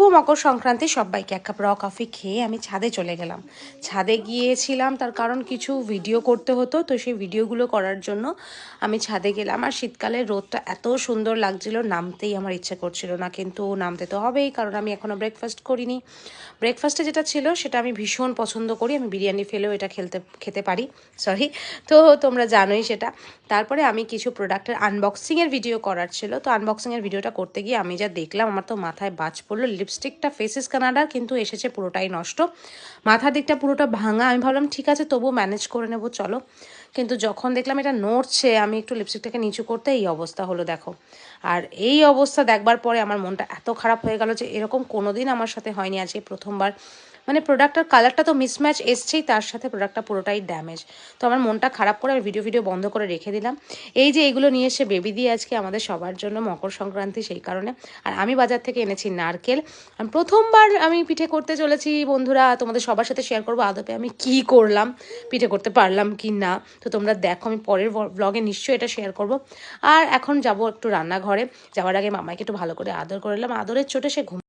মকর সংক্রান্তি সবাইকে এক কাপ র কফি খেয়ে আমি ছাদে চলে গেলাম। ছাদে গিয়েছিলাম তার কারণ কিছু ভিডিও করতে হতো, তো সেই ভিডিওগুলো করার জন্য আমি ছাদে গেলাম। আর শীতকালে রোদটা এত সুন্দর লাগছিল, নামতেই আমার ইচ্ছে করছিল না, কিন্তু নামতে তো হবেই কারণ আমি এখনও ব্রেকফাস্ট করিনি। ব্রেকফাস্টে যেটা ছিল সেটা আমি ভীষণ পছন্দ করি, আমি বিরিয়ানি ফেলেও এটা খেতে পারি, সরি। তো তোমরা জানোই সেটা। তারপরে আমি কিছু প্রোডাক্টের আনবক্সিংয়ের ভিডিও করার ছিল, তো আনবক্সিংয়ের ভিডিওটা করতে গিয়ে আমি যা দেখলাম আমার তো মাথায় বাজ পড়লো। লিপস্টিকটা ফেসেস কানাডার, কিন্তু এসেছে পুরোটাই নষ্ট, মাথার দিকটা পুরোটা ভাঙা। আমি ভাবলাম ঠিক আছে তবুও ম্যানেজ করে নেবো চলো, কিন্তু যখন দেখলাম এটা নড়ছে আমি একটু লিপস্টিকটাকে নিচু করতে এই অবস্থা হলো দেখো। আর এই অবস্থা দেখবার পরে আমার মনটা এত খারাপ হয়ে গেল যে এরকম কোনোদিন আমার সাথে হয়নি, আজকে প্রথমবার। মানে প্রোডাক্টটার কালারটা তো মিসম্যাচ এসছেই, তার সাথে প্রোডাক্টটা পুরোটাই ড্যামেজ। তো আমার মনটা খারাপ করে আমি ভিডিও বন্ধ করে রেখে দিলাম। এই যে এগুলো নিয়ে এসে বেবি দিয়ে আজকে আমাদের সবার জন্য মকর সংক্রান্তি, সেই কারণে। আর আমি বাজার থেকে এনেছি নারকেল। আমি প্রথমবার আমি পিঠে করতে চলেছি বন্ধুরা, তোমাদের সবার সাথে শেয়ার করবো আদপে আমি কি করলাম, পিঠে করতে পারলাম কি না। তো তোমরা দেখো, আমি পরের ব্লগে নিশ্চয়ই এটা শেয়ার করব। আর এখন যাব একটু রান্নাঘরে, যাওয়ার আগে মামাইকে একটু ভালো করে আদর করে এলাম, আদরের চোটে সে ঘুম